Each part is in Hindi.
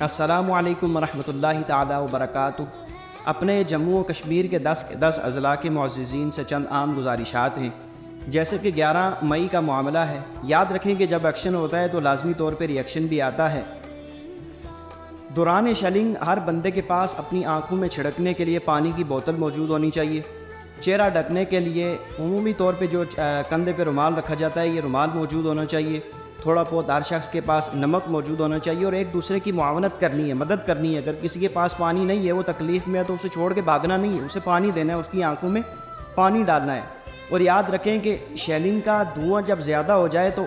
अस्सलामुअलैकुम वरहमतुल्लाहि ताला वबरकातुहू। अपने जम्मू व कश्मीर के 10 के 10 अज़ला के मुअज़्ज़िज़ीन से चंद आम गुजारिशात हैं। जैसे कि 11 मई का मामला है, याद रखें कि जब एक्शन होता है तो लाजमी तौर पर रिएक्शन भी आता है। दौरान शेलिंग हर बंदे के पास अपनी आँखों में छिड़कने के लिए पानी की बोतल मौजूद होनी चाहिए। चेहरा ढकने के लिए उमूमी तौर पे जो कंधे पे रुमाल रखा जाता है, ये रुमाल मौजूद होना चाहिए। थोड़ा बहुत हर शख्स के पास नमक मौजूद होना चाहिए और एक दूसरे की मुआवनत करनी है, मदद करनी है। अगर किसी के पास पानी नहीं है, वो तकलीफ़ में है, तो उसे छोड़ के भागना नहीं है, उसे पानी देना है, उसकी आंखों में पानी डालना है। और याद रखें कि शेलिंग का धुआं जब ज़्यादा हो जाए तो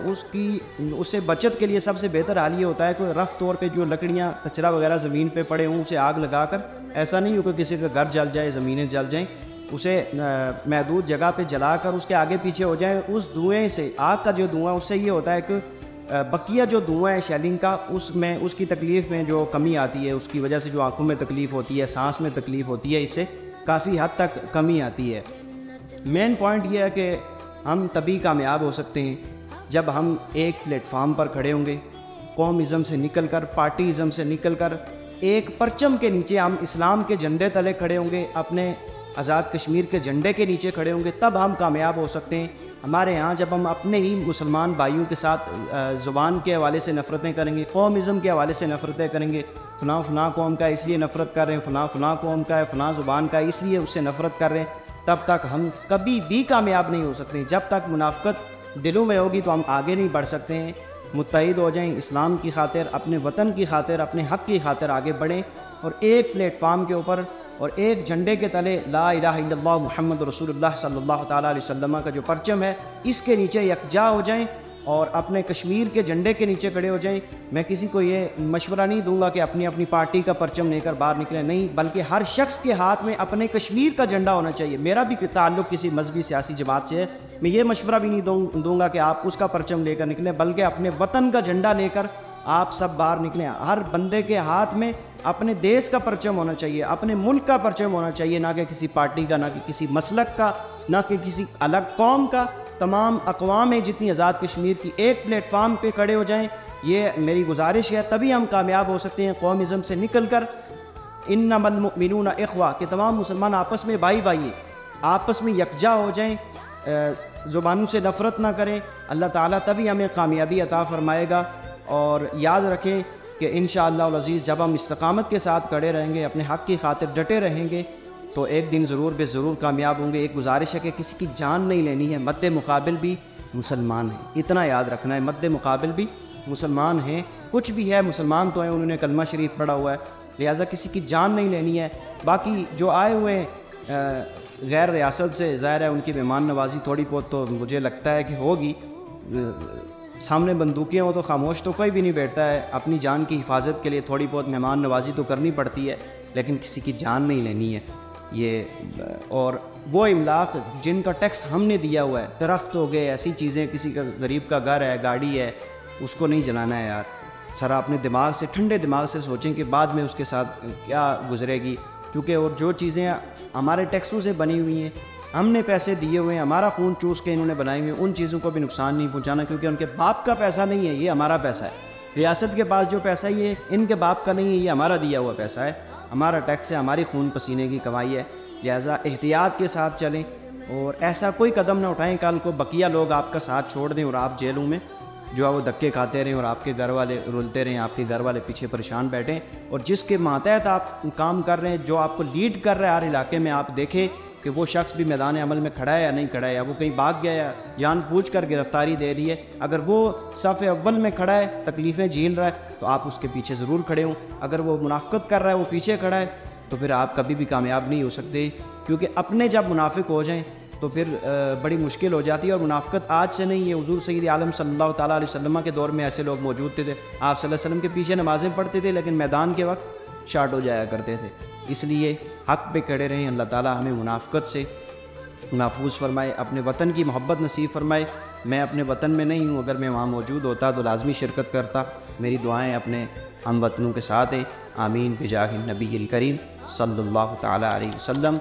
उससे बचत के लिए सबसे बेहतर हाल ये होता है कि रफ़ तौर पे जो लकड़ियाँ कचरा वगैरह ज़मीन पे पड़े हों उसे आग लगाकर, ऐसा नहीं हो कि किसी का घर जल जाए, ज़मीनें जल जाएँ, उसे महदूद जगह पे जलाकर उसके आगे पीछे हो जाए। उस धुएँ से, आग का जो धुआं, उससे ये होता है कि बकिया जो धुआं है शेलिंग का, उसमें उसकी तकलीफ़ में जो कमी आती है, उसकी वजह से जो आँखों में तकलीफ़ होती है, सांस में तकलीफ़ होती है, इससे काफ़ी हद तक कमी आती है। मेन पॉइंट ये है कि हम तभी कामयाब हो सकते हैं जब हम एक प्लेटफार्म पर खड़े होंगे, कौमिज़म से निकल कर, पार्टीज़म से निकल कर एक परचम के नीचे, हम इस्लाम के झंडे तले खड़े होंगे, अपने आज़ाद कश्मीर के झंडे के नीचे खड़े होंगे, तब हम कामयाब हो सकते हैं। हमारे यहाँ जब हम अपने ही मुसलमान भाइयों के साथ ज़ुबान के हवाले से नफ़रतें करेंगे, कौमिज़म के हवाले से नफ़रतें करेंगे, फ़लाँ कौम का इसलिए नफ़रत कर रहे हैं, फ़लाँ कौम का है, फ़लाँ ज़ुबान का इसलिए उससे नफ़रत कर रहे हैं, तब तक हम कभी भी कामयाब नहीं हो सकते। जब तक मुनाफ़क़त दिलों में होगी तो हम आगे नहीं बढ़ सकते हैं। मुत्तहिद हो जाएं, इस्लाम की खातिर, अपने वतन की खातिर, अपने हक़ की खातिर आगे बढ़ें और एक प्लेटफार्म के ऊपर और एक झंडे के तले ला इलाहा इल्लल्लाह मुहम्मद रसूलुल्लाह सल्लल्लाहु ताला अलैहि वसल्लम का जो परचम है, इसके नीचे यकजा हो जाएं और अपने कश्मीर के झंडे के नीचे खड़े हो जाएं। मैं किसी को ये मशवरा नहीं दूंगा कि अपनी अपनी पार्टी का परचम लेकर बाहर निकले, नहीं, बल्कि हर शख्स के हाथ में अपने कश्मीर का झंडा होना चाहिए। मेरा भी ताल्लुक़ किसी मजहबी सियासी जमात से है, मैं ये मशवरा भी नहीं दूंगा कि आप उसका परचम लेकर निकलें, बल्कि अपने वतन का झंडा लेकर आप सब बाहर निकलें। हर बंदे के हाथ में अपने देश का परचम होना चाहिए, अपने मुल्क का परचम होना चाहिए, ना कि किसी पार्टी का, ना कि किसी मसलक का, ना कि किसी अलग कौम का। तमाम अक़वाम है जितनी आज़ाद कश्मीर की, एक प्लेटफार्म पे खड़े हो जाएं, ये मेरी गुजारिश है, तभी हम कामयाब हो सकते हैं। कौमिज़म से निकल कर इन्नमल मुमिनूना इख़्वा के तमाम मुसलमान आपस में भाई भाई, आपस में यकजा हो जाएं, ज़ुबानों से नफ़रत ना करें। अल्लाह ताला तभी हमें कामयाबी अता फ़रमाएगा। और याद रखें कि इंशाअल्लाह अज़ीज़ जब हम इस्तकामत के साथ खड़े रहेंगे, अपने हक़ की खातिर डटे रहेंगे, तो एक दिन ज़रूर बेज़रूर कामयाब होंगे। एक गुजारिश है कि किसी की जान नहीं लेनी है, मद्दे मुकाबिल भी मुसलमान हैं, इतना याद रखना है, मद्दे मुकाबिल भी मुसलमान हैं, कुछ भी है मुसलमान तो हैं, उन्होंने कलमा शरीफ पढ़ा हुआ है, लिहाजा किसी की जान नहीं लेनी है। बाकी जो आए हुए हैं गैर रियासत से, ज़ाहिर है उनकी मेहमान नवाज़ी थोड़ी बहुत तो मुझे लगता है कि होगी। सामने बंदूकें हो तो खामोश तो कोई भी नहीं बैठता है, अपनी जान की हिफाजत के लिए थोड़ी बहुत मेहमान नवाज़ी तो करनी पड़ती है, लेकिन किसी की जान नहीं लेनी है ये। और वो इमलाक जिनका टैक्स हमने दिया हुआ है, दरख्त हो गए, ऐसी चीज़ें, किसी का गरीब का घर है, गाड़ी है, उसको नहीं जलाना है यार। सरा अपने दिमाग से, ठंडे दिमाग से सोचें कि बाद में उसके साथ क्या गुजरेगी, क्योंकि और जो चीज़ें हमारे टैक्सों से बनी हुई हैं, हमने पैसे दिए हुए हैं, हमारा खून चूस के इन्होंने बनाई हुई हैं, उन चीज़ों को भी नुकसान नहीं पहुंचाना, क्योंकि उनके बाप का पैसा नहीं है, ये हमारा पैसा है। रियासत के पास जो पैसा ये इनके बाप का नहीं है, ये हमारा दिया हुआ पैसा है, हमारा टैक्स है, हमारी खून पसीने की कमाई है। लिहाजा एहतियात के साथ चलें और ऐसा कोई कदम ना उठाएं कल को बकिया लोग आपका साथ छोड़ दें और आप जेलों में जो है वो धक्के खाते रहें और आपके घर वाले रुलते रहें, आपके घर वाले पीछे परेशान बैठें। और जिसके मातहत आप काम कर रहे हैं, जो आपको लीड कर रहा है हर इलाके में, आप देखें कि वो शख्स भी मैदान अमल में खड़ा है या नहीं खड़ा है, या वो कहीं भाग गया या जानबूझ कर गिरफ्तारी दे रही है। अगर वो सफ़े अव्वल में खड़ा है, तकलीफ़ें झेल रहा है, तो आप उसके पीछे ज़रूर खड़े हों। अगर वो मुनाफ़िक़त कर रहा है, वो पीछे खड़ा है, तो फिर आप कभी भी कामयाब नहीं हो सकते, क्योंकि अपने जब मुनाफिक हो जाएं तो फिर बड़ी मुश्किल हो जाती है। और मुनाफ़िक़त आज से नहीं है, हुज़ूर सय्यद आलम सल्लल्लाहु ताला अलैहि वसल्लम के दौर में ऐसे लोग मौजूद थे। आप सल्लल्लाहु अलैहि वसल्लम के पीछे नमाज़ें पढ़ते थे, लेकिन मैदान के वक्त शार्ट हो जाया करते थे। इसलिए हक़ पे खड़े रहें। अल्लाह ताला हमें मुनाफ़िक़त से महफूज फरमाए, अपने वतन की मोहब्बत नसीब फरमाए। मैं अपने वतन में नहीं हूँ, अगर मैं वहाँ मौजूद होता तो लाजमी शिरकत करता। मेरी दुआएं अपने हम वतनों के साथ हैं। आमीन बिजाहि नबी करीम सल्लल्लाहु ताला अलैहि वसल्लम।